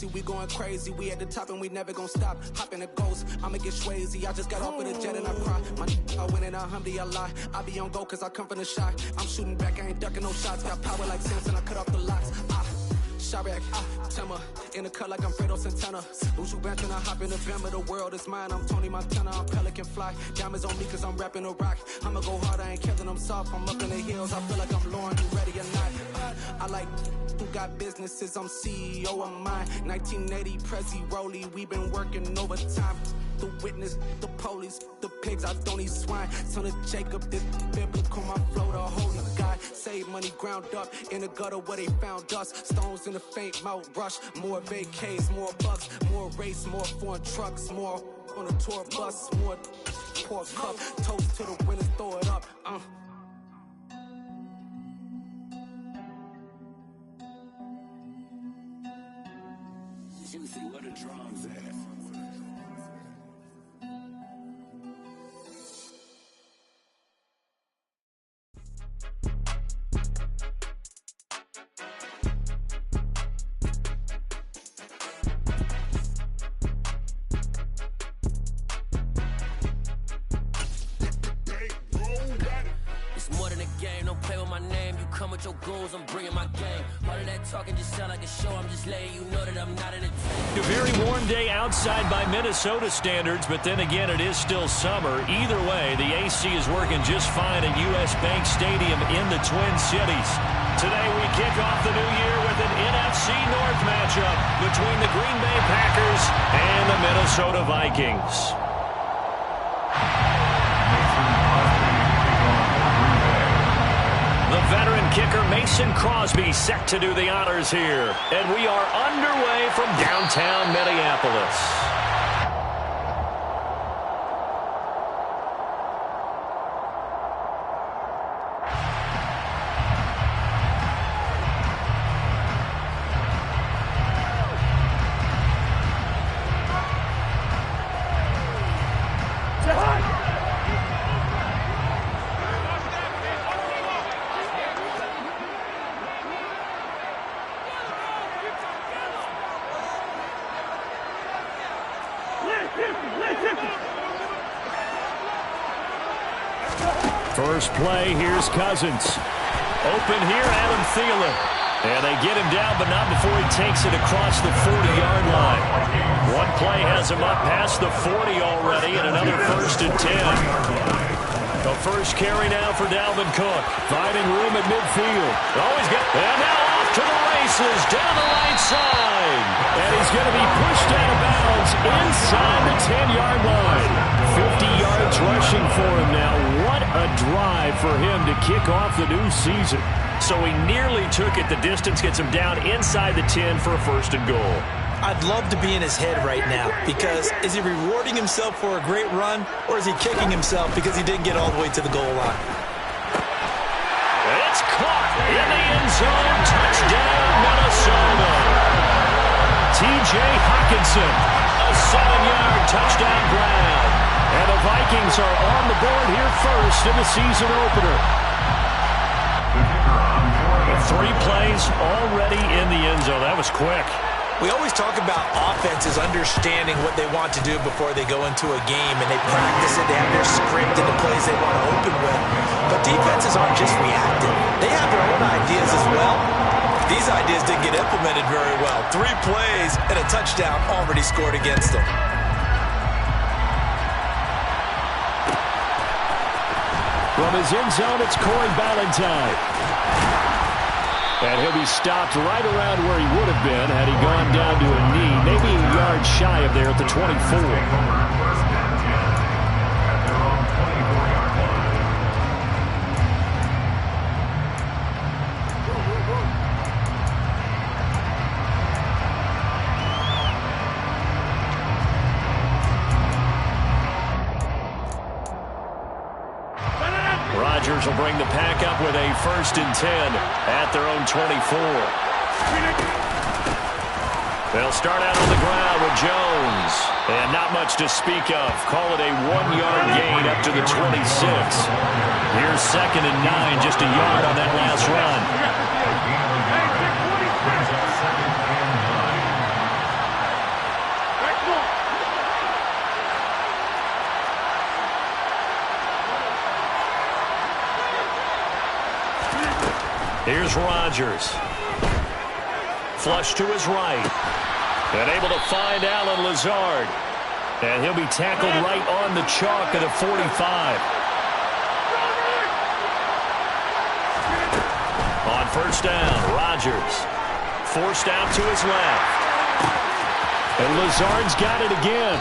lazy, we going crazy. We at the top and we never gonna stop. Hop in a ghost, I'ma get swayzy. I just got off with a jet and I cry. I win in a Humvee, I lie. I be on go cause I come from the shot. I'm shooting back, I ain't ducking no shots. Got power like Samson, I cut off the locks. Chirac, Timmer, in the cut like I'm Fredo Santana. Usual bench and I hop in the Bama, the world is mine. I'm Tony Montana, I'm Pelican Fly. Diamonds on me cause I'm rapping a rock. I'ma go hard, I ain't killing them soft. I'm up in the hills, I feel like I'm Lauren, you ready or not? I like who got businesses, I'm CEO of mine. 1980 Prezi Rolly, we been working overtime. The witness, the police, the pigs, I don't eat swine. Son of Jacob, this biblical, my flow, the holy God. Save money ground up in the gutter where they found us. Stones in the faint mouth rush. More vacays, more bucks, more race, more foreign trucks, more on a tour bus, more pork cup. Toast to the winners, throw it up. Juicy, where the drums at? Come with your goons, I'm bringing my game. All of that talking just sound like a show. I'm just letting you know that I'm not in a very warm day outside by Minnesota standards, but then again, it is still summer. Either way, the AC is working just fine at U.S. Bank Stadium in the Twin Cities. Today, we kick off the new year with an NFC North matchup between the Green Bay Packers and the Minnesota Vikings. The veteran kicker Mason Crosby set to do the honors here. And we are underway from downtown Minneapolis. First play, here's Cousins. Open here, Adam Thielen. And they get him down, but not before he takes it across the 40-yard line. One play has him up past the 40 already, and another 1st and 10. The first carry now for Dalvin Cook. Finding room at midfield. Always got, and now off to the races, down the right side. And he's going to be pushed out of bounds inside the 10-yard line. 50 yards rushing for him now. What a drive for him to kick off the new season. So he nearly took it the distance, gets him down inside the 10 for a 1st and goal. I'd love to be in his head right now, because is he rewarding himself for a great run, or is he kicking himself because he didn't get all the way to the goal line? It's caught in the end zone. Touchdown, Minnesota. T.J. Hockenson, a 7-yard touchdown grab. And the Vikings are on the board here first in the season opener. 3 plays already in the end zone. That was quick. We always talk about offenses understanding what they want to do before they go into a game, and they practice it. They have their script and the plays they want to open with. But defenses aren't just reactive. They have their own ideas as well. These ideas didn't get implemented very well. 3 plays and a touchdown already scored against them. From his end zone, it's Corey Ballantyne. And he'll be stopped right around where he would have been had he gone down to a knee, maybe a yard shy of there at the 24. Rodgers will bring the pack up with a 1st and 10 at their own 24. They'll start out on the ground with Jones. And not much to speak of. Call it a 1-yard gain up to the 26. Here's 2nd and 9, just a yard on that last run. Here's Rodgers. Flush to his right. And able to find Allen Lazard. And he'll be tackled right on the chalk of the 45. On first down, Rodgers. Forced out to his left. And Lazard's got it again.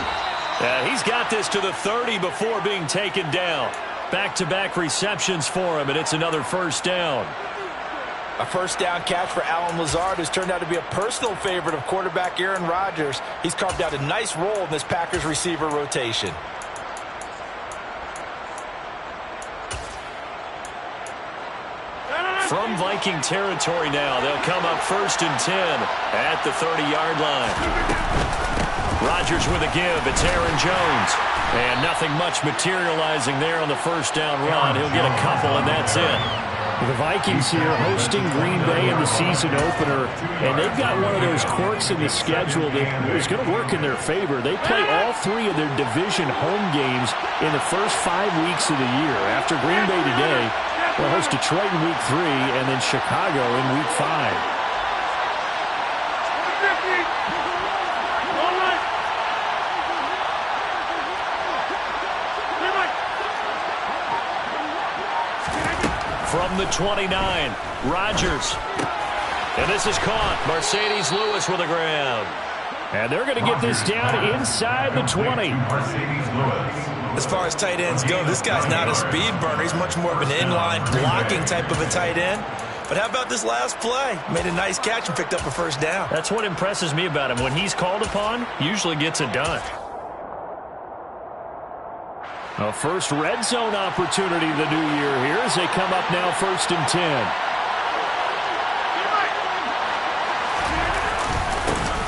He's got this to the 30 before being taken down. Back-to-back receptions for him, and it's another first down. A first down catch for Allen Lazard, who's turned out to be a personal favorite of quarterback Aaron Rodgers. He's carved out a nice role in this Packers receiver rotation. From Viking territory now, they'll come up 1st and 10 at the 30-yard line. Rodgers with a give. It's Aaron Jones. And nothing much materializing there on the first down run. He'll get a couple, and that's it. The Vikings here hosting Green Bay in the season opener, and they've got one of those quirks in the schedule that is going to work in their favor. They play all 3 of their division home games in the first 5 weeks of the year. After Green Bay today, they'll host Detroit in Week 3 and then Chicago in Week 5. From the 29, Rodgers. And this is caught. Mercedes Lewis with a grab. And they're going to get this down inside the 20. As far as tight ends go, this guy's not a speed burner. He's much more of an inline blocking type of a tight end. But how about this last play? Made a nice catch and picked up a first down. That's what impresses me about him. When he's called upon, usually gets it done. A first red zone opportunity the new year here as they come up now 1st and 10.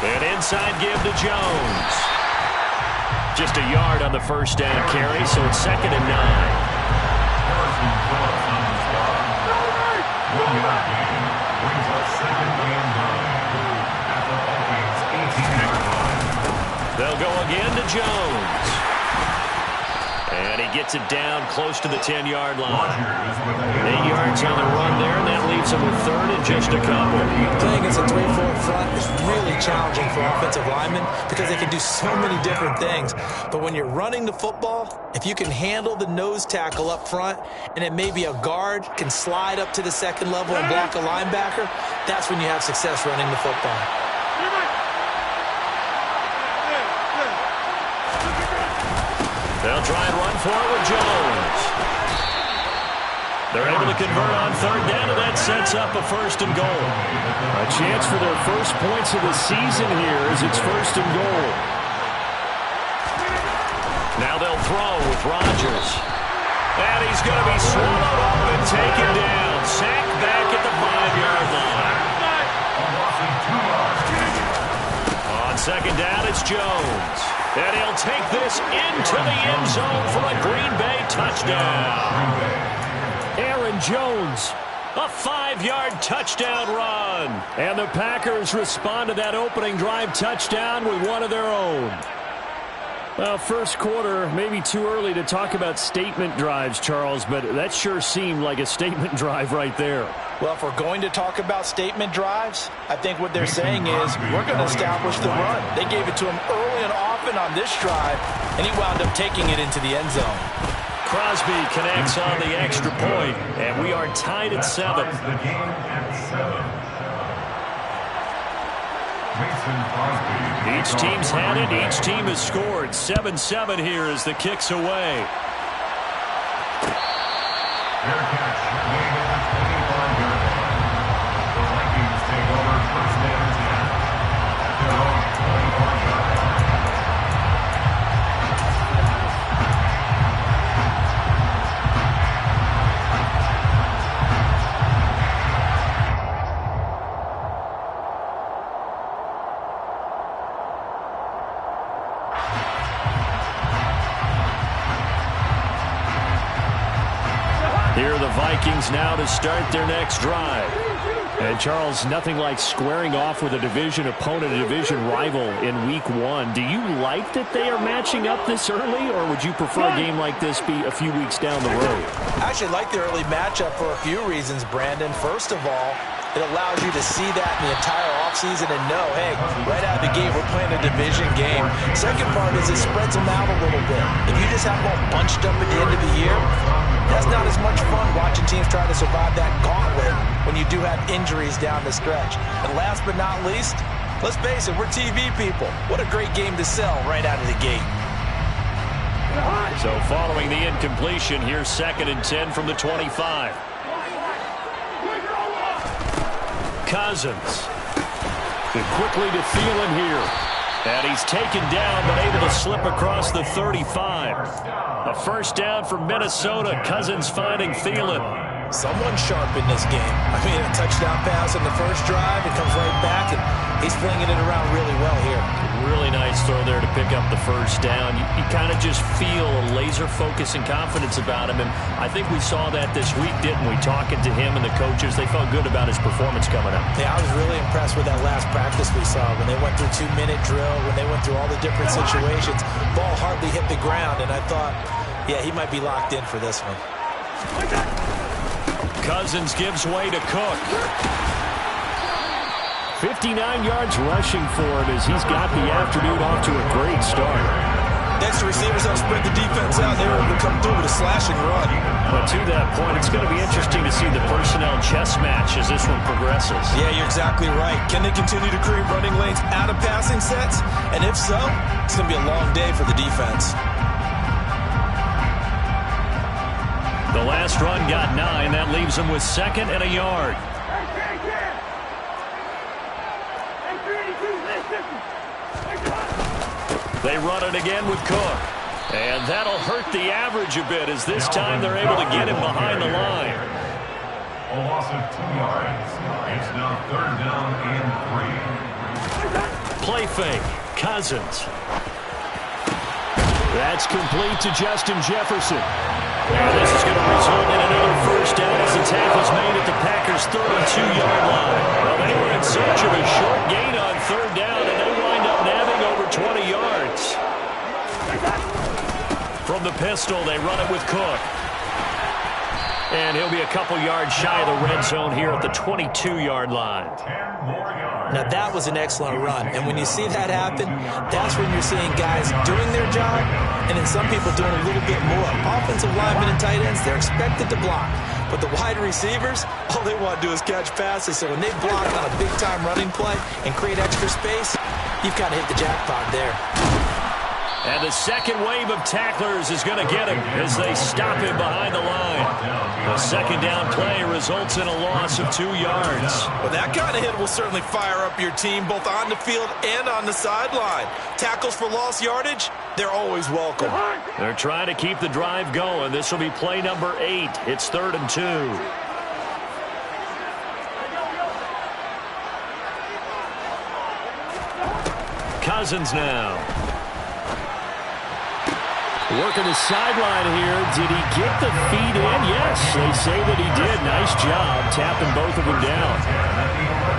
An inside give to Jones. Just a yard on the first down carry, so it's 2nd and 9. They'll go again to Jones. And he gets it down close to the 10-yard line. 8 yards on the run there, and that leaves him with 3rd and just a couple. Playing against a 3-4 front is really challenging for offensive linemen because they can do so many different things. But when you're running the football, if you can handle the nose tackle up front, and then maybe a guard can slide up to the 2nd level and block a linebacker, that's when you have success running the football. They'll try and run for it with Jones. They're able to convert on 3rd down, and that sets up a 1st and goal. A chance for their first points of the season here as it's 1st and goal. Now they'll throw with Rodgers. And he's going to be swallowed up and taken down. Sacked back at the 5-yard line. On 2nd down, it's Jones. And he'll take this into the end zone for a Green Bay touchdown. Aaron Jones. A 5-yard touchdown run. And the Packers respond to that opening drive touchdown with one of their own. Well, first quarter, maybe too early to talk about statement drives, Charles, but that sure seemed like a statement drive right there. Well, if we're going to talk about statement drives, I think what they're saying is we're going to establish the run. They gave it to him early and often on this drive, and he wound up taking it into the end zone. Crosby connects on the extra point, and we are tied at 7. Each team's had it. Each team has scored. 7-7 here as the kick's away. Fair catch. Made at the 25-yard line. The Vikings take over 1st and 10. Their own 25-yard line. Here are the Vikings now to start their next drive. And Charles, nothing like squaring off with a division opponent, a division rival in week 1. Do you like that they are matching up this early, or would you prefer a game like this be a few weeks down the road? I actually like the early matchup for a few reasons, Brandon. First of all, it allows you to see that in the entire offseason and know, hey, right out of the gate, we're playing a division game. Second part is it spreads them out a little bit. If you just have them all bunched up at the end of the year, that's not as much fun watching teams try to survive that gauntlet when you do have injuries down the stretch. And last but not least, let's face it, we're TV people. What a great game to sell right out of the gate. So following the incompletion, here's 2nd and 10 from the 25. Cousins. Quickly to Thielen here. And he's taken down, but able to slip across the 35. A first down for Minnesota. Cousins finding Thielen. Someone sharp in this game. I mean, a touchdown pass on the first drive. It comes right back, and he's flinging it around really well here. Really nice throw there to pick up the first down. You kind of just feel a laser focus and confidence about him, and I think we saw that this week, didn't we? Talking to him and the coaches, they felt good about his performance coming up. Yeah, I was really impressed with that last practice we saw when they went through 2-minute drill, when they went through all the different situations. Ball hardly hit the ground, and I thought, yeah, he might be locked in for this one. Cousins gives way to Cook. 59 yards rushing for him as he's got the afternoon off to a great start. Next, the receivers help spread the defense out. They were able to come through with a slashing run. But to that point, it's going to be interesting to see the personnel chess match as this one progresses. Yeah, you're exactly right. Can they continue to create running lanes out of passing sets? And if so, it's going to be a long day for the defense. The last run got 9. That leaves them with 2nd and a yard. They run it again with Cook. And that'll hurt the average a bit as this time they're able to get him behind the line. A loss of 2 yards. It's now 3rd down and 3. Play fake. Cousins. That's complete to Justin Jefferson. And this is going to result in another first down as the tackle's made at the Packers' 32-yard line. Well, they were in search of a short gain on 3rd down, and they wind up nabbing over 20 yards. From the pistol, they run it with Cook. And he'll be a couple yards shy of the red zone here at the 22-yard line. 10 more yards. Now, that was an excellent run. And when you see that happen, that's when you're seeing guys doing their job and then some people doing a little bit more. Offensive linemen and tight ends, they're expected to block. But the wide receivers, all they want to do is catch passes. So when they block on a big-time running play and create extra space, you've kind of hit the jackpot there. And the second wave of tacklers is going to get him as they stop him behind the line. The second down play results in a loss of 2 yards. Well, that kind of hit will certainly fire up your team both on the field and on the sideline. Tackles for lost yardage, they're always welcome. They're trying to keep the drive going. This will be play number 8. It's 3rd and 2. Cousins now. Working the sideline here. Did he get the feet in? Yes, they say that he did. Nice job tapping both of them down.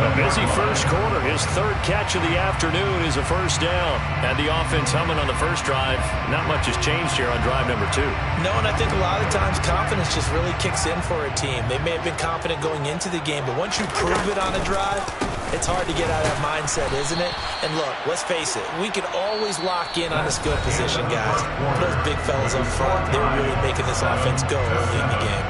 A busy first quarter. His 3rd catch of the afternoon is a first down. Had the offense humming on the first drive. Not much has changed here on drive number 2. No, and I think a lot of times confidence just really kicks in for a team. They may have been confident going into the game, but once you prove it on a drive, it's hard to get out of that mindset, isn't it? And look, let's face it, we can always lock in on a skill position, guys. Those big fellas up front, they're really making this offense go early in the game.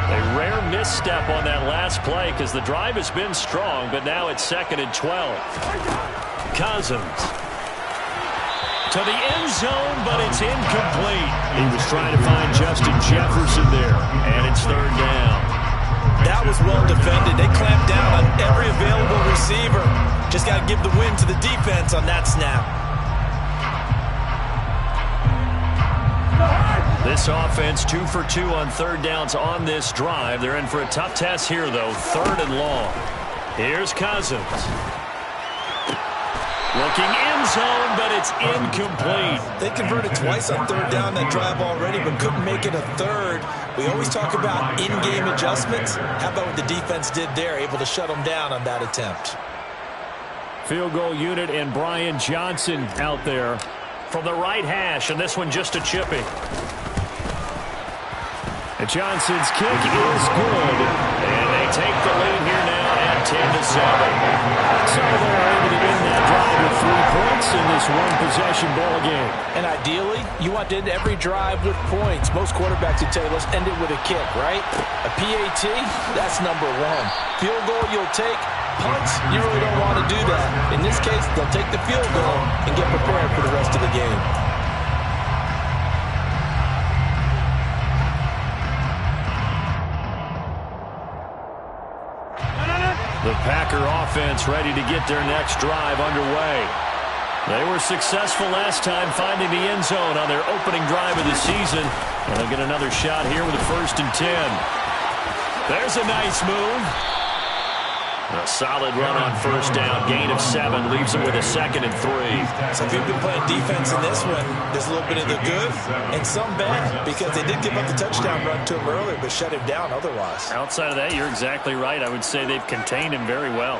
A rare misstep on that last play because the drive has been strong, but now it's 2nd and 12. Cousins. To the end zone, but it's incomplete. He was trying to find Justin Jefferson there, and it's 3rd down. That was well defended. They clamped down on every available receiver. Just got to give the win to the defense on that snap. This offense 2 for 2 on 3rd downs on this drive. They're in for a tough test here, though. 3rd and long. Here's Cousins. Looking end zone, but it's incomplete. They converted twice on third down that drive already, but couldn't make it a third. We always talk about in-game adjustments. How about what the defense did there, able to shut them down on that attempt? Field goal unit and Brian Johnson out there From the right hash, and this one just a chippy. And Johnson's kick is good. And they take the lead here now at 10-7. So they're able to end that drive with 3 points in this one-possession ball game. And ideally, you want to end every drive with points. Most quarterbacks would tell you, let's end it with a kick, right? A PAT, that's number one. Field goal you'll take. Punts, you really don't want to do that. In this case, they'll take the field goal and get prepared for the rest of the game. The Packer offense ready to get their next drive underway. They were successful last time finding the end zone on their opening drive of the season. And they'll get another shot here with a 1st and 10. There's a nice move. A solid run on 1st down. Gain of 7 leaves them with a 2nd and 3. So if you've been playing defense in this one, there's a little bit of the good and some bad, because they did give up the touchdown run to him earlier, but shut him down otherwise. Outside of that, you're exactly right. I would say they've contained him very well.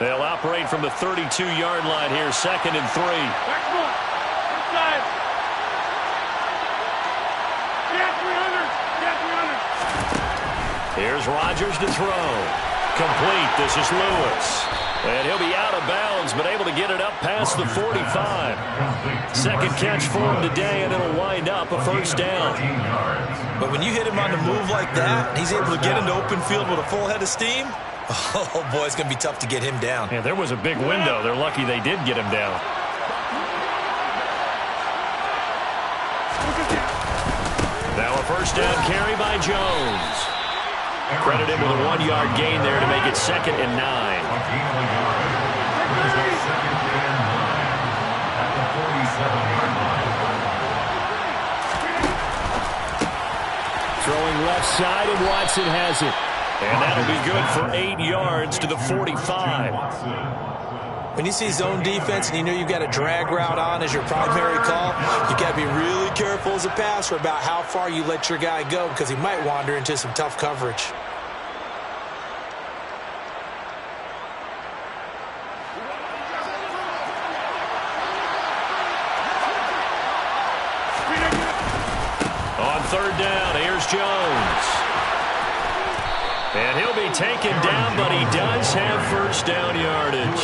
They'll operate from the 32-yard line here, 2nd and 3. Here's Rodgers to throw. Complete. This is Lewis. And he'll be out of bounds, but able to get it up past the 45. 2nd catch for him today, and it'll wind up a 1st down. But when you hit him on the move like that, he's able to get into open field with a full head of steam. Oh, boy, it's going to be tough to get him down. Yeah, there was a big window. They're lucky they did get him down. Now a 1st down carry by Jones. Credit him with a 1-yard gain there to make it 2nd and 9. Throwing left side, and Watson has it. And that'll be good for 8 yards to the 45. When you see zone defense and you know you've got a drag route on as your primary call, you've got to be really careful as a passer about how far you let your guy go, because he might wander into some tough coverage. On 3rd down, here's Jones. And he'll be taken down, but he does have 1st down yardage.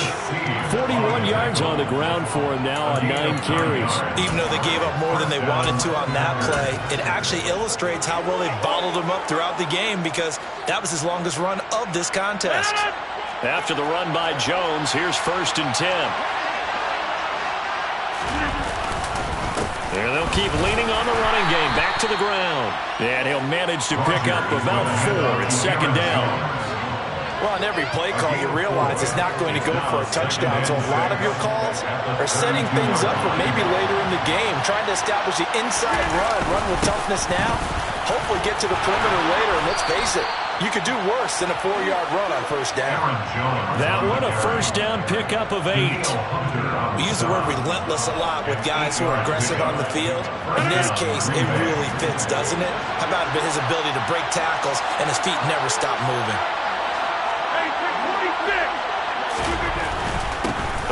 41 yards on the ground for him now on 9 carries. Even though they gave up more than they wanted to on that play, it actually illustrates how well they bottled him up throughout the game, because that was his longest run of this contest. After the run by Jones, here's 1st and 10. And they'll keep leaning on the running game. Back to the ground. And he'll manage to pick up about 4 at 2nd down. Well, on every play call, you realize it's not going to go for a touchdown. So a lot of your calls are setting things up for maybe later in the game, trying to establish the inside run with toughness now, hopefully get to the perimeter later. And let's face it, you could do worse than a 4-yard run on 1st down. That one, a 1st down pickup of 8. We use the word relentless a lot with guys who are aggressive on the field. In this case, it really fits, doesn't it? How about his ability to break tackles and his feet never stop moving?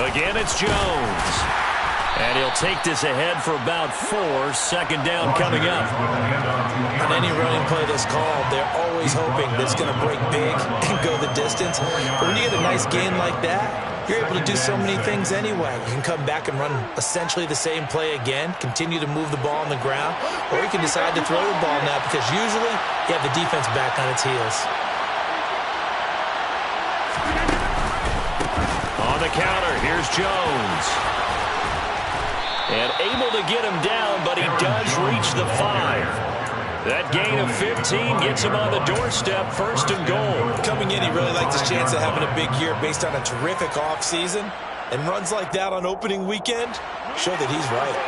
Again, it's Jones. And he'll take this ahead for about 4. 2nd down coming up. On any running play that's called, they're always hoping that it's going to break big and go the distance. But when you get a nice gain like that, you're able to do so many things anyway. You can come back and run essentially the same play again, continue to move the ball on the ground, or you can decide to throw the ball now, because usually you have the defense back on its heels. On the counter, here's Jones. And able to get him down, but he does reach the 5. That gain of 15 gets him on the doorstep, 1st and goal. Coming in, he really liked his chance of having a big year based on a terrific offseason. And runs like that on opening weekend show that he's right.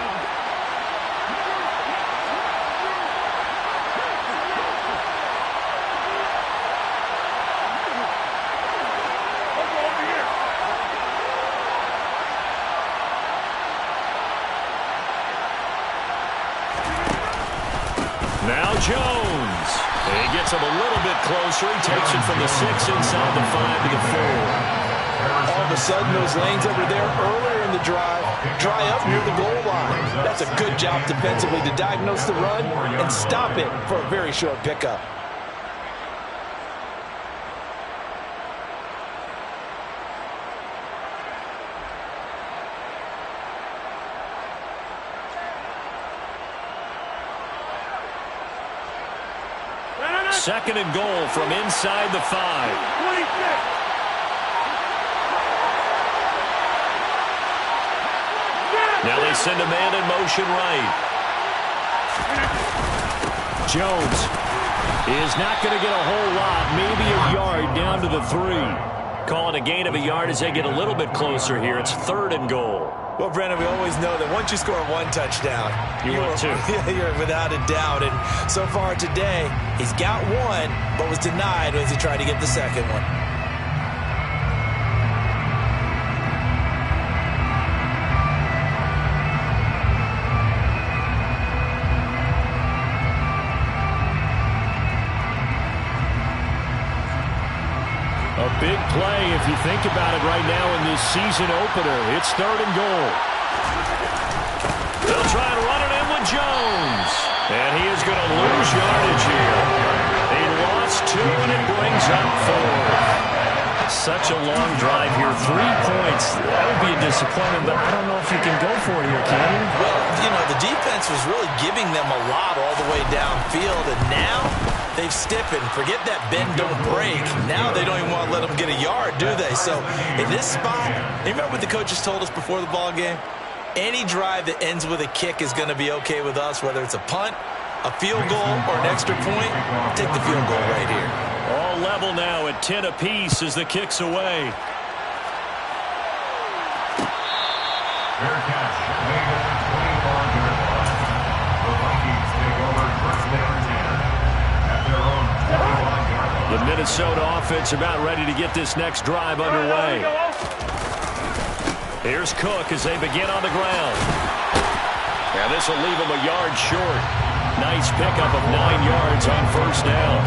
gets him a little bit closer. He takes it from the 6 inside the 5 to the 4. All of a sudden, those lanes that were there earlier in the drive dry up near the goal line. That's a good job defensively to diagnose the run and stop it for a very short pickup. Second and goal from inside the 5. Now they send a man in motion right. Jones is not going to get a whole lot, maybe a yard down to the 3. Calling a gain of a yard as they get a little bit closer here. It's third and goal. Well, Brennan, we always know that once you score one touchdown, want two. You're without a doubt. And so far today, he's got one, but was denied as he tried to get the second one. A big play if you think about it right now in this season opener. It's third and goal. They'll try and run it in with Jones. And he is going to lose yardage here. He lost 2 and it brings up 4. Such a long drive here. 3 points. That would be a disappointment, but I don't know if you can go for it here, can you? Well, you know, the defense was really giving them a lot all the way downfield, and now they've stiffened. Forget that bend, don't break. Now they don't even want to let them get a yard, do they? So in this spot, you remember what the coaches told us before the ball game? Any drive that ends with a kick is going to be okay with us, whether it's a punt, a field goal, or an extra point. Take the field goal right here. All level now at 10 apiece as the kick's away. Fair catch. Made at the 24-yard line. The Vikings take over first down 10 at their own 21-yard line. The Minnesota offense about ready to get this next drive underway. Here's Cook as they begin on the ground. Now this will leave him a yard short. Nice pickup of 9 yards on first down.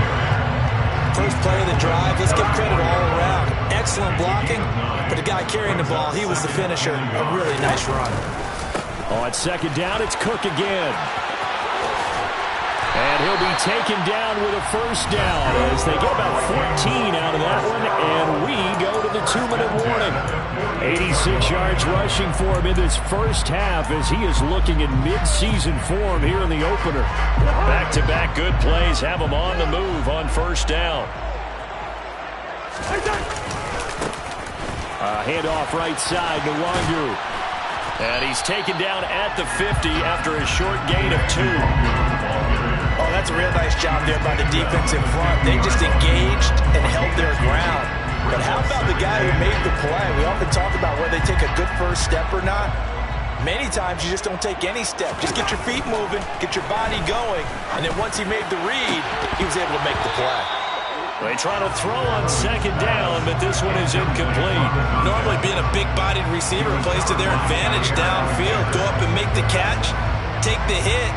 First play of the drive, let's give credit all around. Excellent blocking, but the guy carrying the ball, he was the finisher. A really nice run. On second down, it's Cook again. And he'll be taken down with a first down as they get about 14 out of that one, and we go to the 2-minute warning. 86 yards rushing for him in this first half as he is looking in mid-season form here in the opener. Back-to-back good plays have him on the move on first down. Handoff right side to Wangu. And he's taken down at the 50 after a short gain of 2. Oh, that's a real nice job there by the defense in front. They just engaged and held their ground. But how about the guy who made the play? We often talk about whether they take a good first step or not. Many times you just don't take any step. Just get your feet moving, get your body going, and then once he made the read, he was able to make the play. They try to throw on second down, but this one is incomplete. Normally being a big-bodied receiver plays to their advantage downfield. Go up and make the catch, take the hit,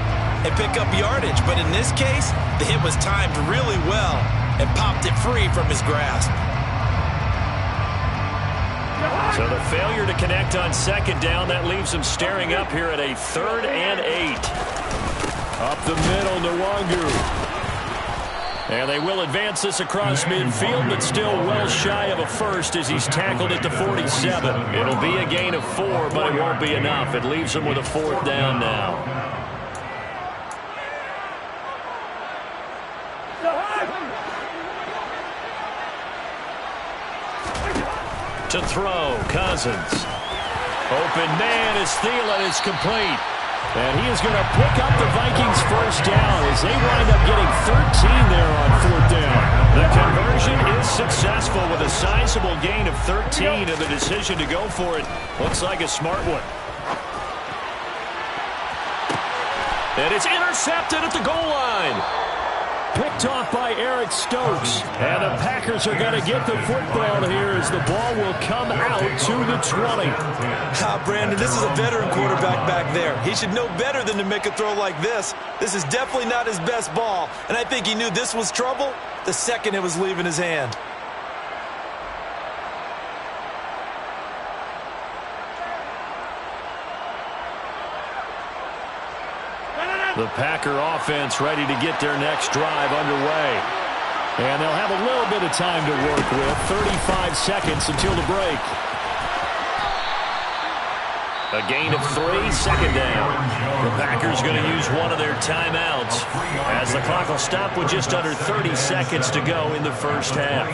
and pick up yardage. But in this case, the hit was timed really well and popped it free from his grasp. So the failure to connect on second down, that leaves them staring up here at a 3rd and 8. Up the middle, Nwangu. And they will advance this across midfield, but still well shy of a first as he's tackled at the 47. It'll be a gain of 4, but it won't be enough. It leaves them with a 4th down now. To throw, Cousins. Open man is Thielen. It's complete. And he is going to pick up the Vikings' first down as they wind up getting 13 there on 4th down. The conversion is successful with a sizable gain of 13, and the decision to go for it looks like a smart one. And it's intercepted at the goal line. Picked off by Eric Stokes. And the Packers are going to get the football here as the ball will come out to the 20. Brandon, this is a veteran quarterback back there. He should know better than to make a throw like this. This is definitely not his best ball, and I think he knew this was trouble the second it was leaving his hand. The Packer offense ready to get their next drive underway. And they'll have a little bit of time to work with. 35 seconds until the break. A gain of 3, second down. The Packers going to use one of their timeouts as the clock will stop with just under 30 seconds to go in the first half.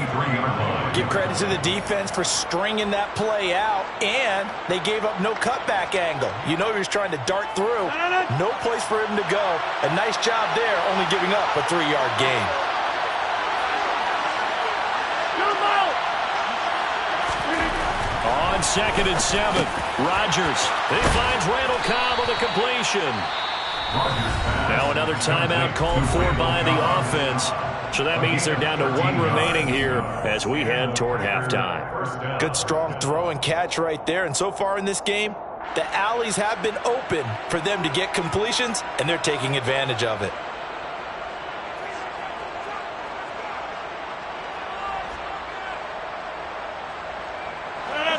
Give credit to the defense for stringing that play out, and they gave up no cutback angle. You know he was trying to dart through. No place for him to go. A nice job there, only giving up a 3-yard gain. On 2nd and 7, Rodgers. He finds Randall Cobb with a completion. Now another timeout called for by the offense. So that means they're down to 1 remaining here as we head toward halftime. Good strong throw and catch right there. And so far in this game, the alleys have been open for them to get completions, and they're taking advantage of it.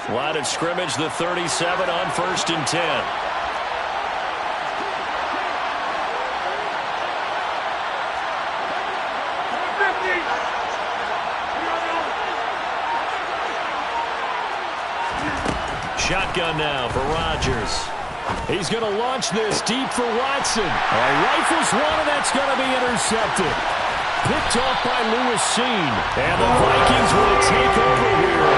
Line of scrimmage, the 37 on 1st and 10. Shotgun now for Rodgers. He's going to launch this deep for Watson. Rifles one, and that's going to be intercepted. Picked off by Lewis Seen. And the Vikings will take over here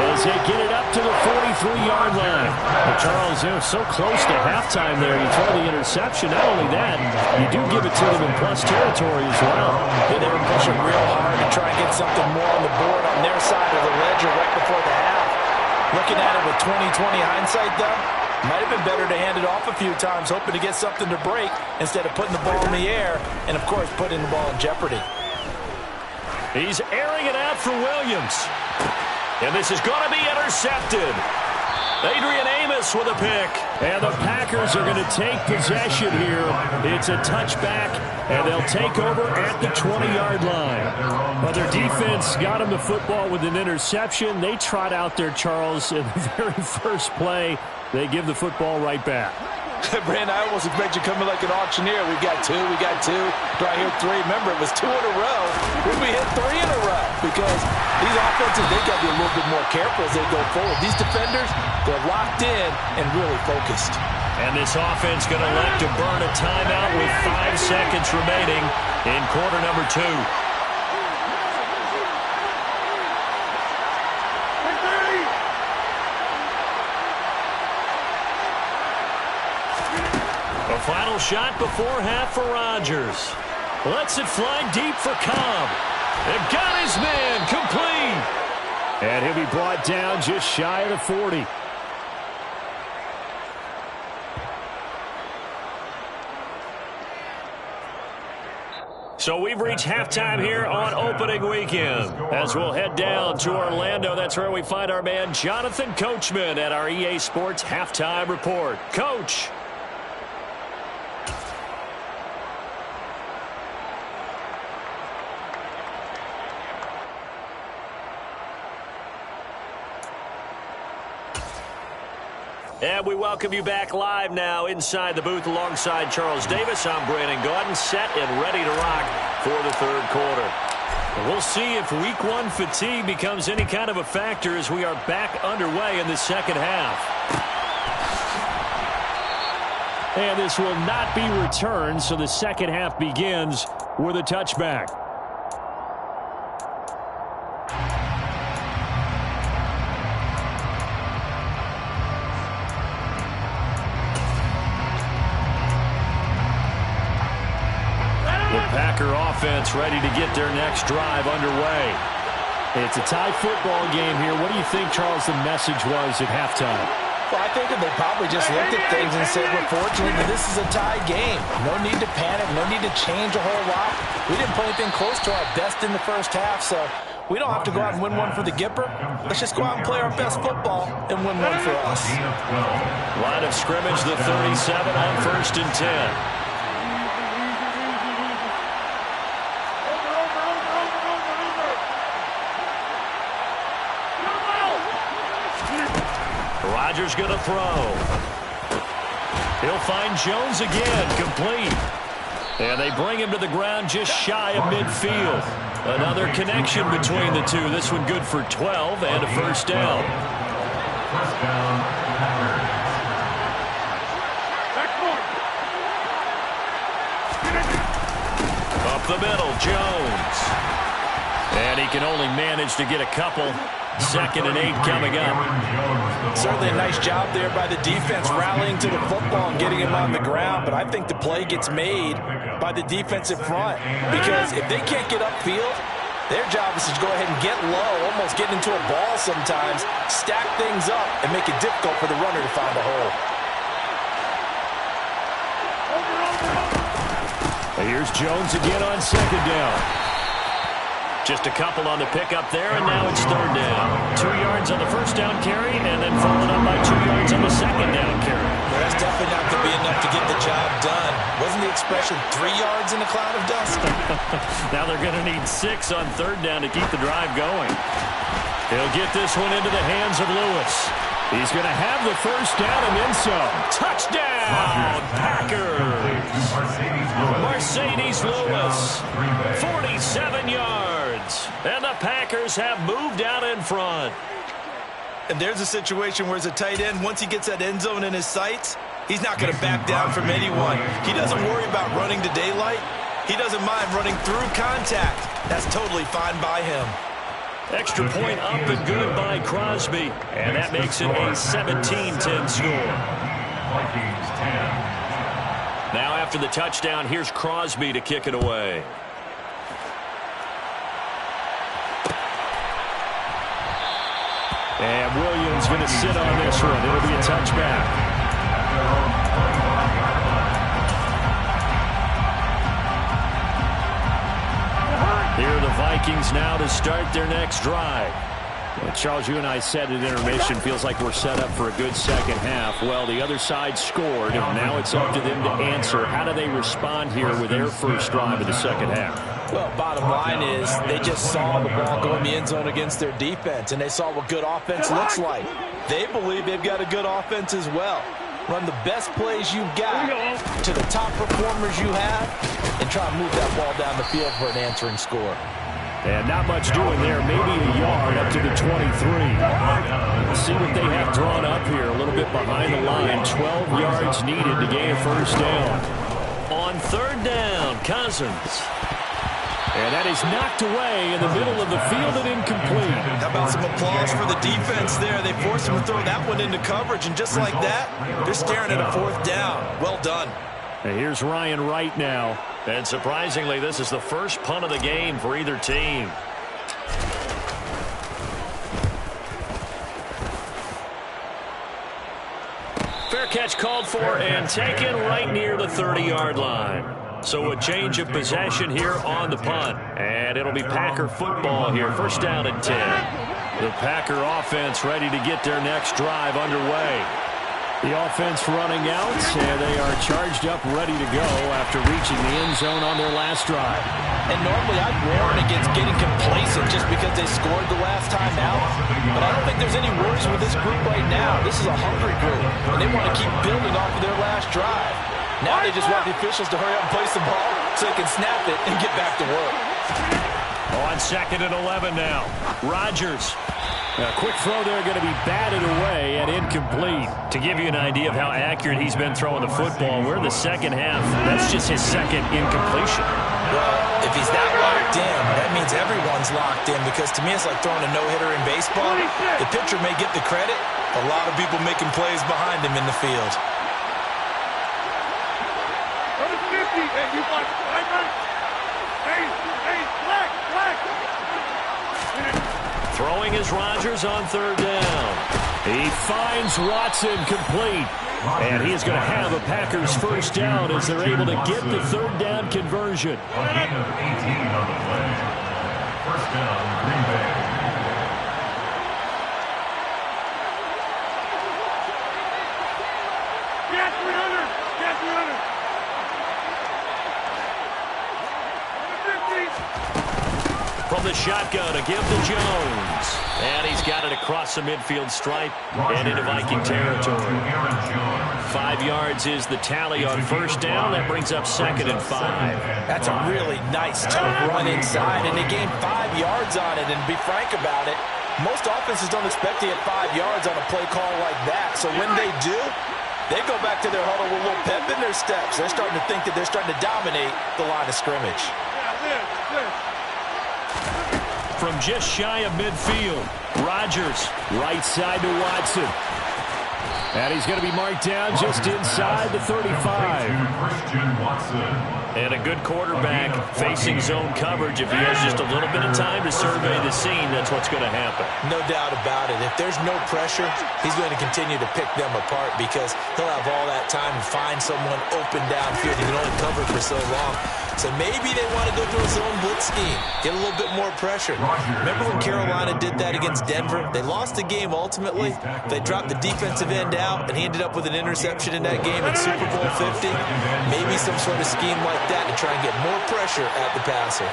as they get it up to the 43-yard line. Well, Charles, they're so close to halftime there. You throw the interception. Not only that, you do give it to them in plus territory as well. Yeah, they were pushing real hard to try and get something more on the board on their side of the ledger right before the half. Looking at it with 20/20 hindsight, though, might have been better to hand it off a few times, hoping to get something to break instead of putting the ball in the air and, of course, putting the ball in jeopardy. He's airing it out for Williams. And this is going to be intercepted. Adrian Amos with a pick. And the Packers are going to take possession here. It's a touchback, and they'll take over at the 20-yard line. Well, their defense got them the football with an interception. They trot out there, Charles, in the very first play. They give the football right back. Brandon, I almost expect you coming like an auctioneer. We got 2, we got 2. Do I hear 3? Remember, it was 2 in a row. We hit 3 in a row because these offenses, they got to be a little bit more careful as they go forward. These defenders, they're locked in and really focused. And this offense going to elect to burn a timeout with 5 seconds remaining in quarter number 2. Final shot before half for Rodgers. Lets it fly deep for Cobb. They've got his man complete. And he'll be brought down just shy of the 40. So we've reached halftime here on opening weekend. As we'll head down to Orlando, that's where we find our man Jonathan Coachman at our EA Sports Halftime Report. Coach. And we welcome you back live now inside the booth alongside Charles Davis. I'm Brandon Gaudin, set and ready to rock for the third quarter. We'll see if week 1 fatigue becomes any kind of a factor as we are back underway in the second half. And this will not be returned, so the second half begins with a touchback. Packer offense ready to get their next drive underway. It's a tie football game here. What do you think, Charles, the message was at halftime? Well, I think that they probably just looked at things and said, we're fortunate that this is a tie game. No need to panic, no need to change a whole lot. We didn't play anything close to our best in the first half, so we don't have to go out and win one for the Gipper. Let's just go out and play our best football and win one for us. Line of scrimmage, the 37 on 1st and 10. Rodgers going to throw. He'll find Jones again, complete. And they bring him to the ground just shy of midfield. Another connection between the two. This one good for 12 and a first down. First down, Packers. Up the middle, Jones. And he can only manage to get a couple. 2nd and 8 coming up. Certainly a nice job there by the defense rallying to the football and getting him on the ground, but I think the play gets made by the defensive front because if they can't get upfield, their job is to go ahead and get low, almost get into a ball sometimes, stack things up, and make it difficult for the runner to find a hole. Here's Jones again on 2nd down. Just a couple on the pickup there, and now it's 3rd down. 2 yards on the first down carry, and then followed up by 2 yards on the 2nd down carry. Well, that's definitely not going to be enough to get the job done. Wasn't the expression 3 yards in a cloud of dust? Now they're going to need 6 on 3rd down to keep the drive going. He'll get this one into the hands of Lewis. He's going to have the first down and then some. Touchdown, Packers! Mercedes Lewis, 47 yards. And the Packers have moved out in front. And there's a situation where as a tight end, once he gets that end zone in his sights, he's not going to back down from anyone. He doesn't worry about running to daylight. He doesn't mind running through contact. That's totally fine by him. Extra point up and good by Crosby. And that makes it a 17-10 score. Vikings 10. Now after the touchdown, here's Crosby to kick it away. And Williams going to sit on this one. It'll be a touchback. Here are the Vikings now to start their next drive. Well, Charles, you and I said at intermission, feels like we're set up for a good second half. Well, the other side scored, and now it's up to them to answer. How do they respond here with their first drive of the second half? Well, bottom line is they just saw the ball go in the end zone against their defense, and they saw what good offense looks like. They believe they've got a good offense as well. Run the best plays you've got to the top performers you have, and try to move that ball down the field for an answering score. And not much doing there, maybe a yard up to the 23. Let's see what they have drawn up here, a little bit behind the line. 12 yards needed to gain a first down. On 3rd down, Cousins. And that is knocked away in the middle of the field and incomplete. How about some applause for the defense there? They forced him to throw that one into coverage, and just like that, they're staring at a 4th down. Well done. And here's Ryan Wright now. And surprisingly, this is the first punt of the game for either team. Fair catch called for and taken right near the 30-yard line. So a change of possession here on the punt. And it'll be Packer football here. First down and 10. The Packer offense ready to get their next drive underway. The offense running out, and they are charged up, ready to go after reaching the end zone on their last drive. And normally I'd warn against getting complacent just because they scored the last time out. But I don't think there's any worries with this group right now. This is a hungry group, and they want to keep building off of their last drive. Now they just want the officials to hurry up and place the ball so they can snap it and get back to work. On 2nd and 11 now. Rodgers. A quick throw there, going to be batted away and incomplete. To give you an idea of how accurate he's been throwing the football, we're in the second half. That's just his second incompletion. Well, if he's that locked in, that means everyone's locked in, because to me it's like throwing a no-hitter in baseball. The pitcher may get the credit, a lot of people making plays behind him in the field. Black. Throwing is Rodgers on 3rd down. He finds Watson complete. And he is going to have a Packers first down as they're able to get the third down conversion. A gain of 18 on the play. First down, Green Bay. Get 300! Get 300! From the shotgun, a give to Jones. And he's got it across the midfield stripe and into Viking territory. 5 yards is the tally on first down. That brings up 2nd and 5. That's a really nice, tough run inside, and they gained 5 yards on it. And to be frank about it, most offenses don't expect to get 5 yards on a play call like that. So when they do, they go back to their huddle with a little pep in their steps. They're starting to think that they're starting to dominate the line of scrimmage. From just shy of midfield, Rodgers, right side to Watson. And he's going to be marked down just inside the 35. And a good quarterback facing zone coverage. If he has just a little bit of time to survey the scene, that's what's going to happen. No doubt about it. If there's no pressure, he's going to continue to pick them apart because he'll have all that time to find someone open downfield. He can only cover for so long. So maybe they want to go to a zone blitz scheme, get a little bit more pressure. Remember when Carolina did that against Denver? They lost the game ultimately. They dropped the defensive end out, and he ended up with an interception in that game in Super Bowl 50. Maybe some sort of scheme like that to try and get more pressure at the passer.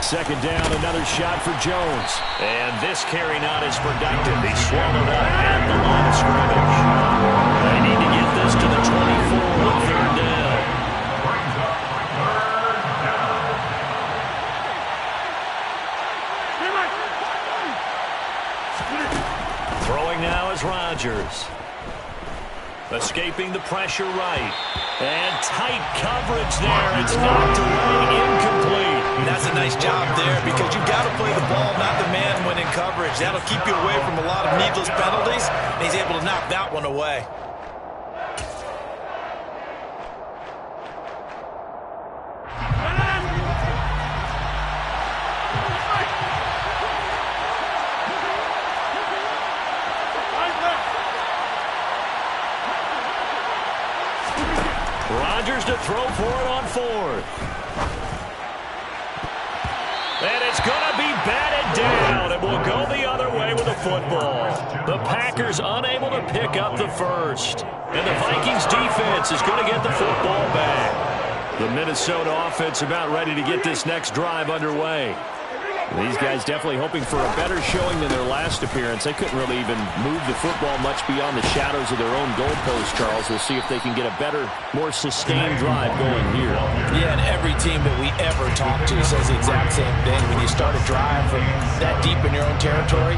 Second down, another shot for Jones. And this carry not as productive. He swallowed up at the line of scrimmage. They need to get this to the 24 on third down. Throwing now is Rodgers. Escaping the pressure right. And tight coverage there. It's knocked away, incomplete. That's a nice job there because you've got to play the ball, not the man when in coverage. That'll keep you away from a lot of needless penalties, and he's able to knock that one away. Rodgers to throw for it on 4th. And it's going to be batted down. It will go the other way with the football. The Packers unable to pick up the first. And the Vikings defense is going to get the football back. The Minnesota offense about ready to get this next drive underway. These guys definitely hoping for a better showing than their last appearance. They couldn't really even move the football much beyond the shadows of their own goalpost, Charles. We'll see if they can get a better, more sustained drive going here. Yeah, and every team that we ever talk to says the exact same thing. When you start a drive from that deep in your own territory,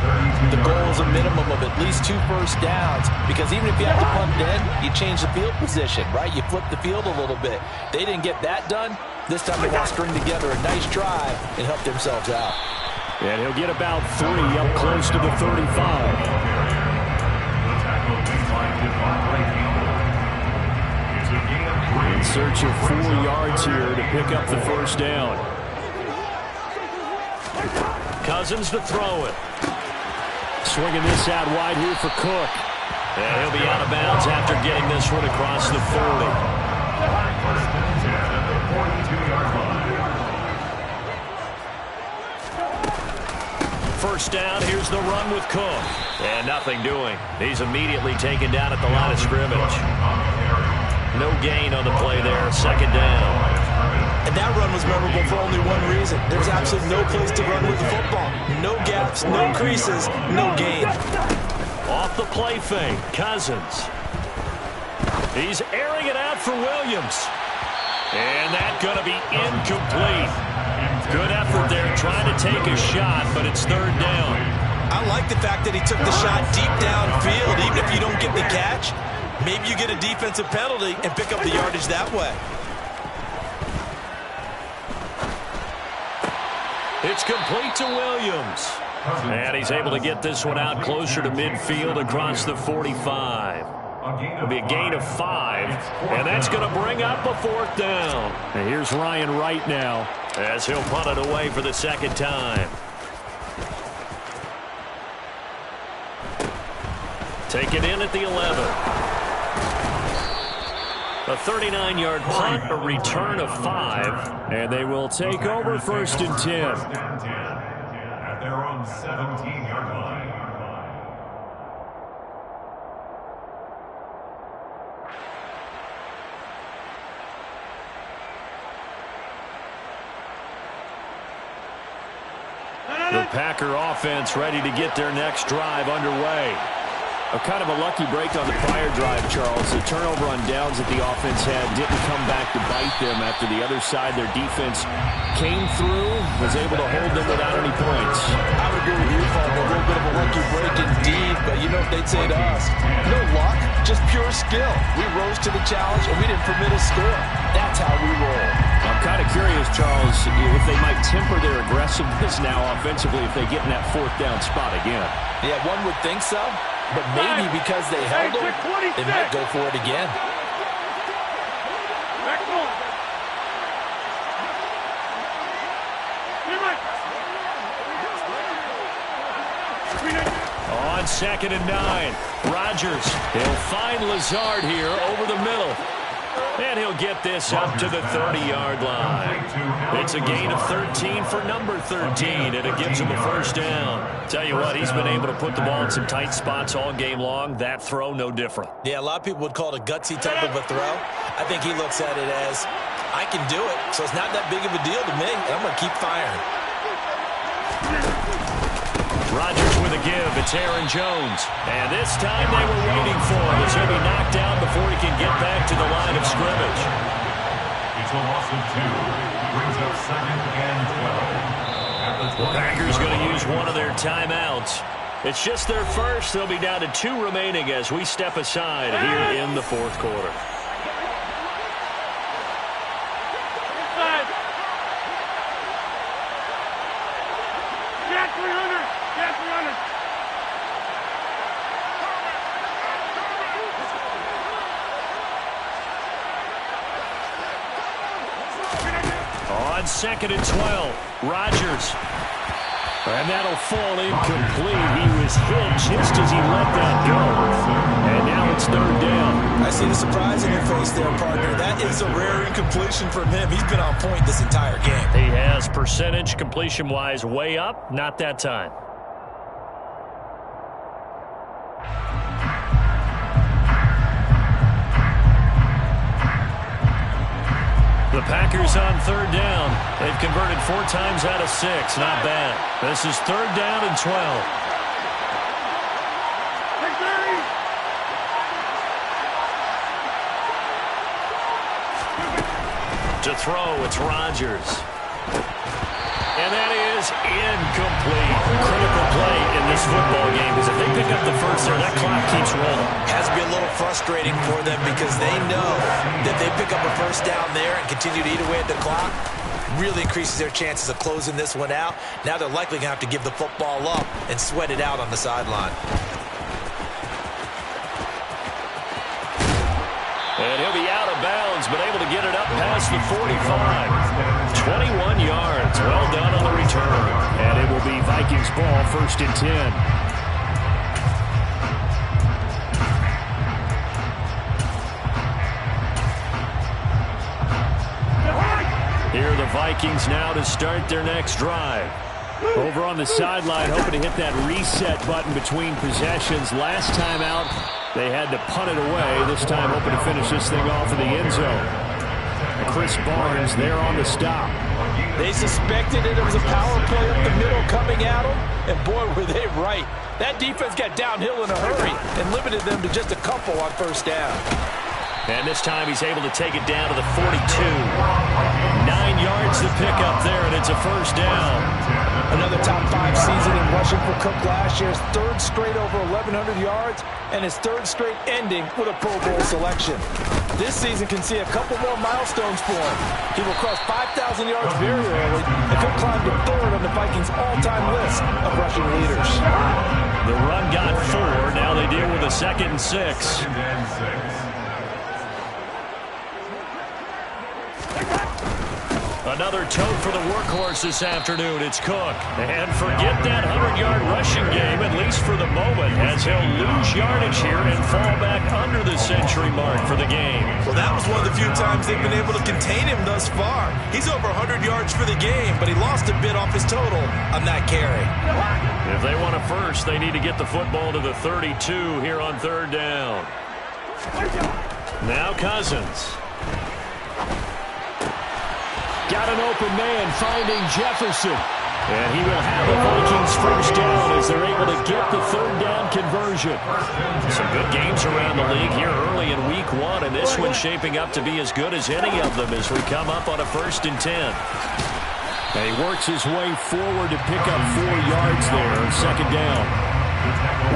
the goal is a minimum of at least 2 first downs. Because even if you have to punt it in, you change the field position, right? You flip the field a little bit. They didn't get that done. This time they want to string together a nice drive and help themselves out. And he'll get about 3 up close to the 35. In search of 4 yards here to pick up the first down. Cousins to throw it. Swinging this out wide here for Cook. And he'll be out of bounds after getting this one across the 40. First down, here's the run with Cook. And nothing doing. He's immediately taken down at the line of scrimmage. No gain on the play there, second down. And that run was memorable for only one reason. There's absolutely no place to run with the football. No gaps, no creases, no gain. Off the play fake, Cousins. He's airing it out for Williams. And that's going to be incomplete. Good effort there trying to take a shot, but it's third down. I like the fact that he took the shot deep downfield. Even if you don't get the catch, maybe you get a defensive penalty and pick up the yardage that way. It's complete to Williams. And he's able to get this one out closer to midfield across the 45. It'll be a gain of 5, and that's going to bring up a 4th down. And here's Ryan Wright now, as he'll punt it away for the 2nd time. Take it in at the 11. A 39-yard punt, a return of 5. And they will take over 1st and 10. At their own 17-yard line. The Packer offense ready to get their next drive underway. A kind of a lucky break on the prior drive, Charles. The turnover on downs that the offense had didn't come back to bite them after the other side. Their defense came through, was able to hold them without any points. I would agree with you, Paul. A little bit of a lucky break indeed, but you know what they'd say to us? No luck, just pure skill. We rose to the challenge, and we didn't permit a score. That's how we roll. I'm kind of curious, Charles, if they might temper their aggressiveness now offensively if they get in that 4th down spot again. Yeah, one would think so. But maybe because they held them, they might go for it again. On 2nd and 9, Rodgers. He'll find Lazard here over the middle. And he'll get this up to the 30-yard line. It's a gain of 13 for number 13, and it gives him a 1st down. Tell you what, he's been able to put the ball in some tight spots all game long. That throw, no different. Yeah, a lot of people would call it a gutsy type of a throw. I think he looks at it as, I can do it, so it's not that big of a deal to me, and I'm going to keep firing. Rodgers with a give. It's Aaron Jones. And this time they were waiting for him. It's going to be knocked down before he can get back to the line of scrimmage. It's a loss of 2. Brings up 2nd and 12. The Packers going to use one of their timeouts. It's just their first. They'll be down to 2 remaining as we step aside here in the 4th quarter. On 2nd and 12, Rodgers. And that'll fall incomplete. He was hit just as he let that go. And now it's 3rd down. I see the surprise in your face there, partner. That is a rare incompletion from him. He's been on point this entire game. He has percentage completion-wise way up. Not that time. The Packers on 3rd down. They've converted 4 times out of 6. Not bad. This is 3rd down and 12. To throw, it's Rodgers. And that is incomplete. Critical play in this football game because if they pick up the first there, that clock keeps rolling. Has to be a little frustrating for them because they know that they pick up a 1st down there and continue to eat away at the clock, really increases their chances of closing this one out. Now they're likely going to have to give the football up and sweat it out on the sideline. And he'll be out of bounds, but able to get it up past the 45. 21 yards. Well done on the return. And it will be Vikings ball, 1st and 10. Here are the Vikings now to start their next drive. Over on the sideline, hoping to hit that reset button between possessions. Last time out, they had to punt it away. This time hoping to finish this thing off in the end zone. Chris Barnes there on the stop. They suspected it was a power play up the middle coming at them, and boy, were they right. That defense got downhill in a hurry and limited them to just a couple on 1st down. And this time he's able to take it down to the 42. 9 yards Makes the pickup there, and it's a first down. Another top 5 season in rushing for Cook last year. His 3rd straight over 1,100 yards, and his 3rd straight ending with a Pro Bowl selection. This season can see a couple more milestones for him. He will cross 5,000 yards very early and could climb to 3rd on the Vikings' all-time list of rushing leaders. The run got 4. Now they deal with a 2nd and 6. Another tote for the workhorse this afternoon. It's Cook. And forget that 100-yard rushing game, at least for the moment, as he'll lose yardage here and fall back under the century mark for the game. Well, that was one of the few times they've been able to contain him thus far. He's over 100 yards for the game, but he lost a bit off his total on that carry. If they want a first, they need to get the football to the 32 here on 3rd down. Now Cousins. Got an open man finding Jefferson. And he will have the Vikings first down as they're able to get the 3rd down conversion. Some good games around the league here early in week 1, and this one's shaping up to be as good as any of them as we come up on a 1st and 10. And he works his way forward to pick up 4 yards there on 2nd down.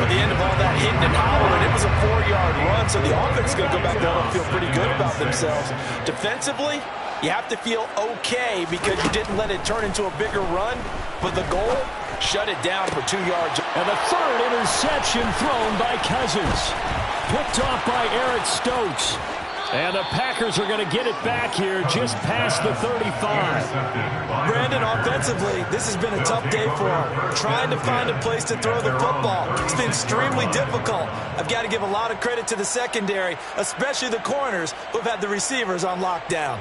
At the end of all that hitting and hollering, it was a 4-yard run, so the offense is going to go back down and feel pretty good about themselves. Defensively, you have to feel okay because you didn't let it turn into a bigger run, but the goal, shut it down for 2 yards. And the 3rd interception thrown by Cousins. Picked off by Eric Stokes. And the Packers are going to get it back here just past the 35. Brandon, offensively, this has been a tough day for him. Trying to find a place to throw the football. It's been extremely difficult. I've got to give a lot of credit to the secondary, especially the corners who have had the receivers on lockdown.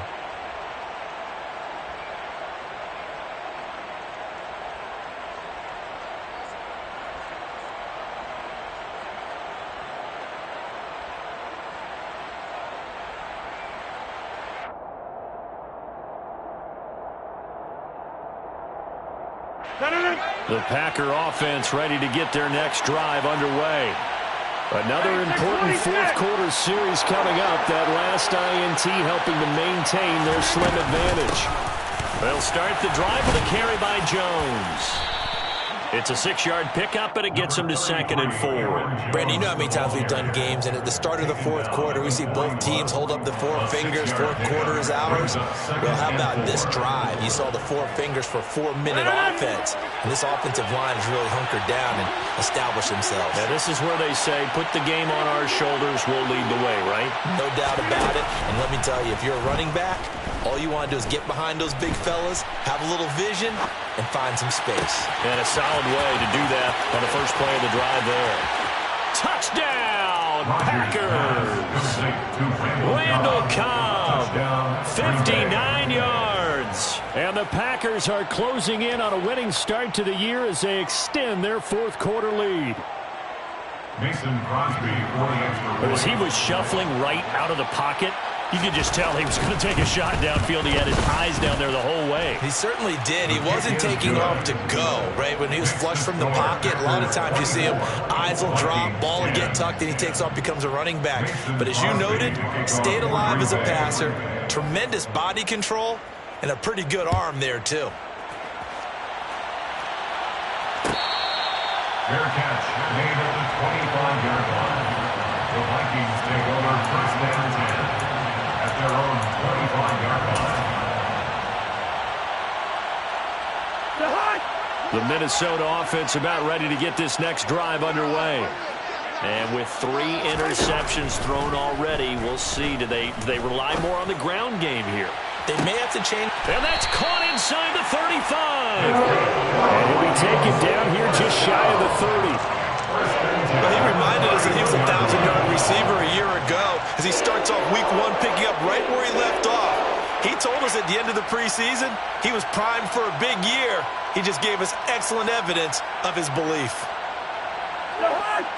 The Packer offense ready to get their next drive underway. Another important 4th quarter series coming up. That last INT helping to maintain their slim advantage. They'll start the drive with a carry by Jones. It's a 6-yard pickup, and it gets them to 2nd and 4. Brandon, you know how many times we've done games, and at the start of the 4th quarter, we see both teams hold up the 4 fingers. 4th quarter is ours. Well, how about this drive? You saw the 4 fingers for 4-minute offense, and this offensive line has really hunkered down and established themselves. Now, this is where they say, put the game on our shoulders, we'll lead the way, right? No doubt about it, and let me tell you, if you're a running back, all you want to do is get behind those big fellas, have a little vision, and find some space. And a solid way to do that on the first play of the drive there. Touchdown, Packers! Randall Cobb, 59 yards. And the Packers are closing in on a winning start to the year as they extend their 4th quarter lead. Mason Crosby for the extra point. As he was shuffling right out of the pocket, you could just tell he was going to take a shot downfield. He had his eyes down there the whole way. He certainly did. He wasn't taking off to go, right? When he was flush from the pocket, a lot of times you see him, eyes will drop, ball will get tucked, and he takes off, becomes a running back. But as you noted, stayed alive as a passer, tremendous body control, and a pretty good arm there, too. Fair catch made at the 25-yard line. The Vikings take over 1st and 10 at their own 25-yard line. The Minnesota offense about ready to get this next drive underway. And with 3 interceptions thrown already, we'll see. Do they rely more on the ground game here? They may have to change. And that's caught inside the 35. And he'll be taken down here just shy of the 30. Well, he reminded us that he was a 1,000-yard receiver a year ago as he starts off week 1 picking up right where he left off. He told us at the end of the preseason he was primed for a big year. He just gave us excellent evidence of his belief.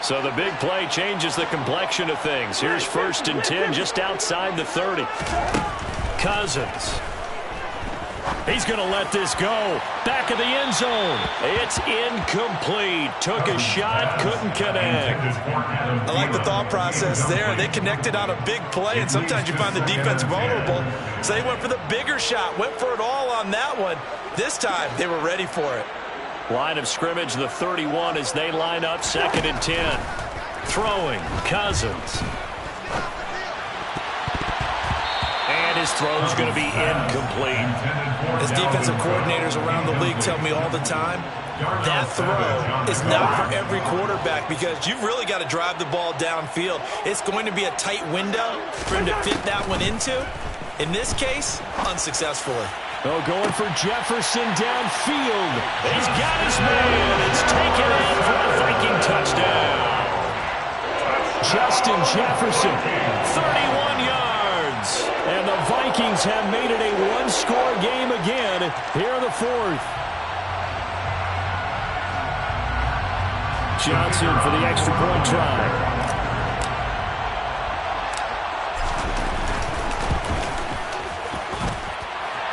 So the big play changes the complexion of things. Here's 1st and 10 just outside the 30. Cousins. He's going to let this go. Back of the end zone. It's incomplete. Took a shot, couldn't connect. I like the thought process there. They connected on a big play, and sometimes you find the defense vulnerable. So they went for the bigger shot, went for it all on that one. This time, they were ready for it. Line of scrimmage, the 31 as they line up 2nd and 10. Throwing, Cousins. And his throw's going to be incomplete. As defensive coordinators around the league tell me all the time, that throw is not for every quarterback because you've really got to drive the ball downfield. It's going to be a tight window for him to fit that one into. In this case, unsuccessfully. Oh, going for Jefferson downfield. He's got his man. It's taken in for a Viking touchdown. Justin Jefferson, 31 yards. And the Vikings have made it a one-score game again here in the 4th. Johnson for the extra point try.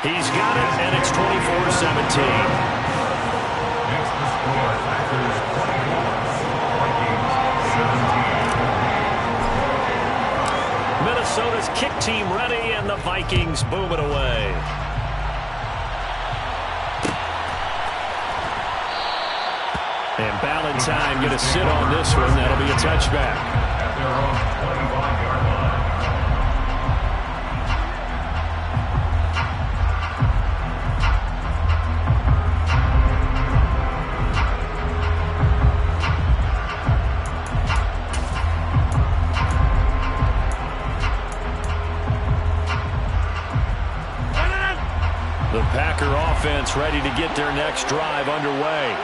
He's got it, and it's 24-17. Next to score, Packers 21, Vikings 17. Minnesota's kick team ready, and the Vikings boom it away. And Ballantyne going to sit on this one. That'll be a touchback. At their own 25-yard line. The Packer offense ready to get their next drive underway.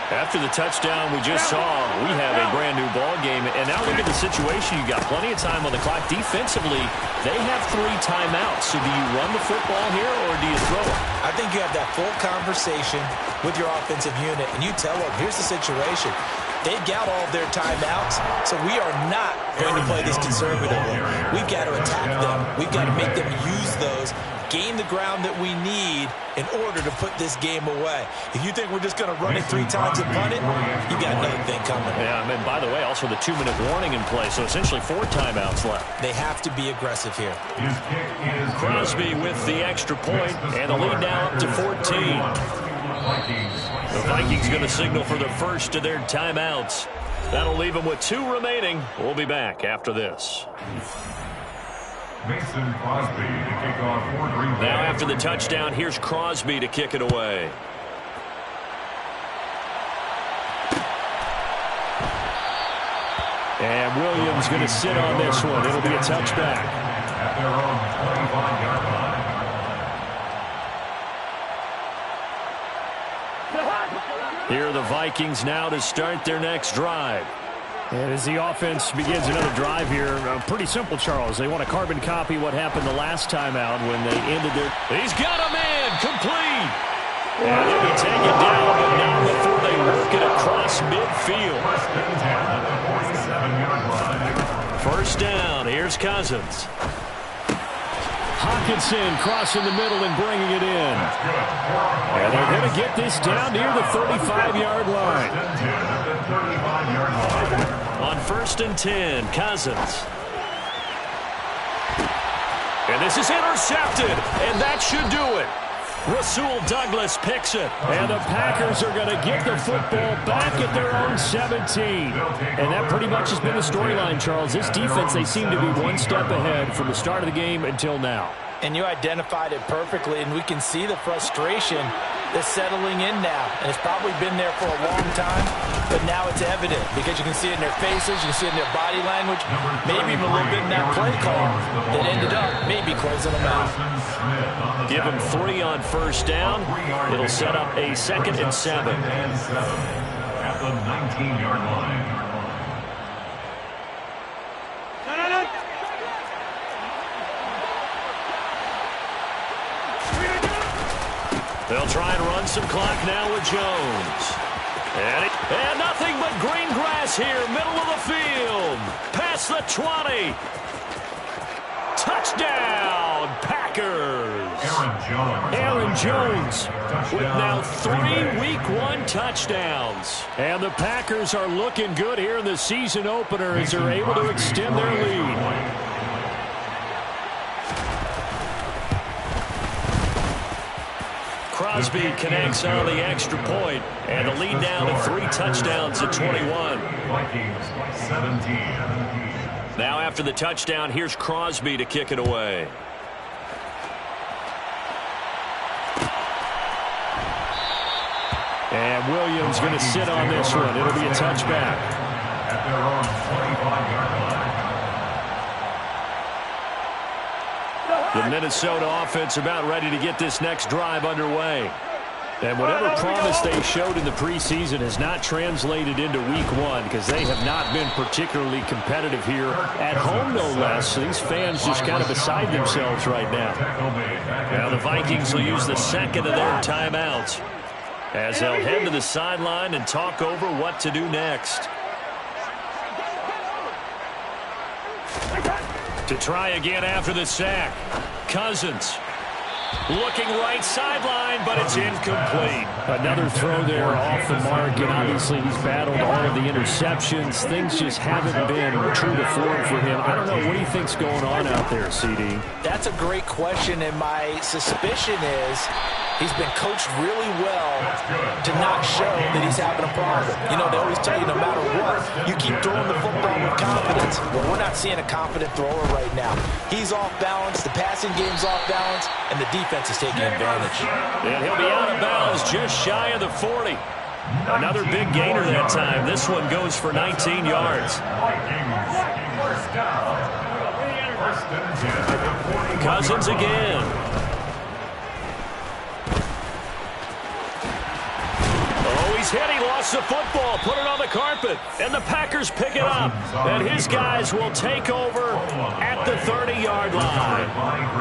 After the touchdown we just saw, we have a brand-new ball game. And now look at the situation. You got plenty of time on the clock. Defensively, they have 3 timeouts. So do you run the football here or do you throw it? I think you have that full conversation with your offensive unit, and you tell them, here's the situation. They've got all of their timeouts, so we are not going to play this conservatively. We've got to attack them. We've got to make them use those, gain the ground that we need in order to put this game away. If you think we're just going to run it 3 times and punt it, you got another thing coming. Yeah, and by the way, also the 2-minute warning in play, so essentially 4 timeouts left. They have to be aggressive here. His kick is Crosby with the extra point, and the lead now up to 14. The Vikings going to signal for the first of their timeouts. That'll leave them with 2 remaining. We'll be back after this. Mason Crosby to kick off for Green Bay. Now after the touchdown, here's Crosby to kick it away. And Williams going to sit on this one. It'll be a touchback. At their own 25-yard line. Here are the Vikings now to start their next drive. And as the offense begins another drive here, pretty simple, Charles. They want to carbon copy what happened the last time out when they ended their... He's got a man, complete. And he'll be taken down, but not before they work it across midfield. First down, here's Cousins. Hawkinson crossing the middle and bringing it in. And they're going to get this down near the 35-yard line. On 1st and 10, Cousins. And this is intercepted, and that should do it. Rasul Douglas picks it. And the Packers are going to get the football back at their own 17. And that pretty much has been the storyline, Charles. This defense, they seem to be one step ahead from the start of the game until now. And you identified it perfectly, and we can see the frustration that's settling in now. And it's probably been there for a long time, but now it's evident because you can see it in their faces, you can see it in their body language, maybe even a little bit in that play call that ended up maybe closing them out. Give them 3 on first down. It'll set up a 2nd and 7. At the 19-yard line. They'll try and run some clock now with Jones. And nothing but green grass here, middle of the field. Past the 20. Touchdown, Packers. Aaron Jones with now 3 Week 1 touchdowns. And the Packers are looking good here in the season opener as they're able to extend their lead. Crosby connects on the extra point, and the lead now to 3 touchdowns at 21. Vikings 17. Now after the touchdown, here's Crosby to kick it away. And Williams going to sit on this one. It'll be a touchback. At their own 25-yard line. The Minnesota offense about ready to get this next drive underway. And whatever promise they showed in the preseason has not translated into Week 1 because they have not been particularly competitive here at home, no less. So these fans just kind of beside themselves right now. Now the Vikings will use the second of their timeouts as they'll head to the sideline and talk over what to do next. To try again after the sack, Cousins. Looking right sideline, but it's incomplete. Another throw there off the mark, and obviously he's battled all of the interceptions. Things just haven't been true to form for him. I don't know, what do you think's going on out there, CD? That's a great question, and my suspicion is he's been coached really well to not show that he's having a problem. You know, they always tell you no matter what, you keep throwing the football with confidence. Well, we're not seeing a confident thrower right now. He's off balance, the passing game's off balance, and the defense is taking advantage. And he'll be out of bounds just shy of the 40. Another big gainer that time. This one goes for 19 yards. Cousins again. He's hit. He lost the football. Put it on the carpet. And the Packers pick it up. And his guys will take over at the 30-yard line.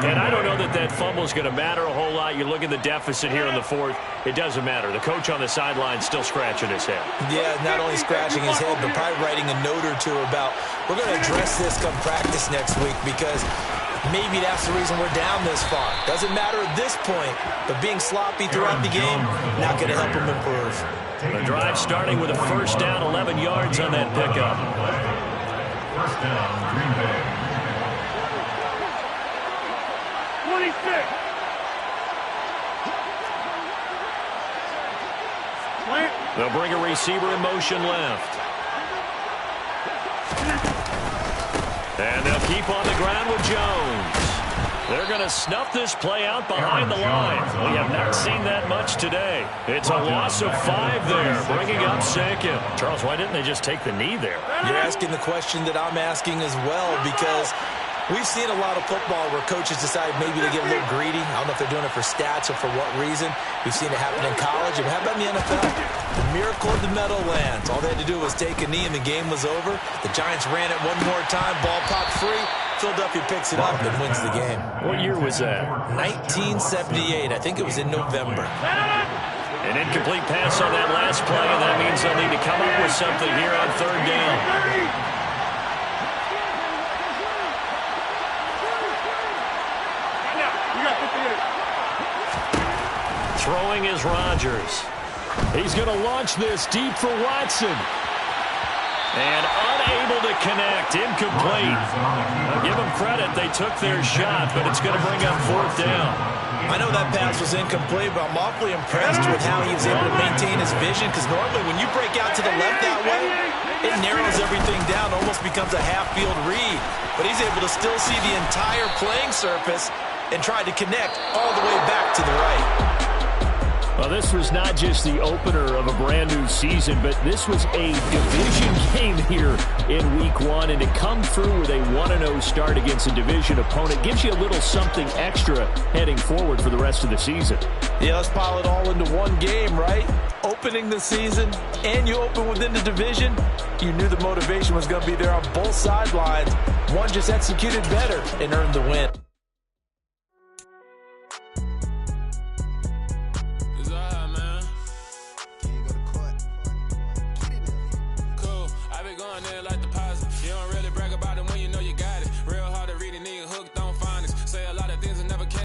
And I don't know that that fumble is going to matter a whole lot. You look at the deficit here in the fourth. It doesn't matter. The coach on the sideline still scratching his head. Yeah, not only scratching his head, but probably writing a note or two about we're going to address this come practice next week because maybe that's the reason we're down this far. Doesn't matter at this point, but being sloppy throughout the game, not going to help him improve. The drive starting with a first down, 11 yards on that pickup. First down, Green Bay. 26. They'll bring a receiver in motion left. And they'll keep on the ground with Jones. They're going to snuff this play out behind the line. We have not seen that much today. It's a loss of 5 there, bringing up second. Charles, why didn't they just take the knee there? You're asking the question that I'm asking as well because we've seen a lot of football where coaches decide maybe to get a little greedy. I don't know if they're doing it for stats or for what reason. We've seen it happen in college. And how about in the NFL? The miracle of the Meadowlands. All they had to do was take a knee and the game was over. The Giants ran it one more time. Ball popped free. Philadelphia picks it up and wins the game. What year was that? 1978. I think it was in November. An incomplete pass on that last play, and that means they'll need to come up with something here on third down. Throwing is Rodgers. He's going to launch this deep for Watson. And unable to connect, incomplete. I'll give them credit, they took their shot, but it's going to bring up fourth down. I know that pass was incomplete, but I'm awfully impressed with how he was able to maintain his vision, because normally when you break out to the left that way, it narrows everything down, almost becomes a half-field read. But he's able to still see the entire playing surface and try to connect all the way back to the right. Well, this was not just the opener of a brand new season, but this was a division game here in Week 1. And to come through with a 1-0 start against a division opponent gives you a little something extra heading forward for the rest of the season. Yeah, let's pile it all into one game, right? Opening the season, and you open within the division. You knew the motivation was going to be there on both sidelines. One just executed better and earned the win. Like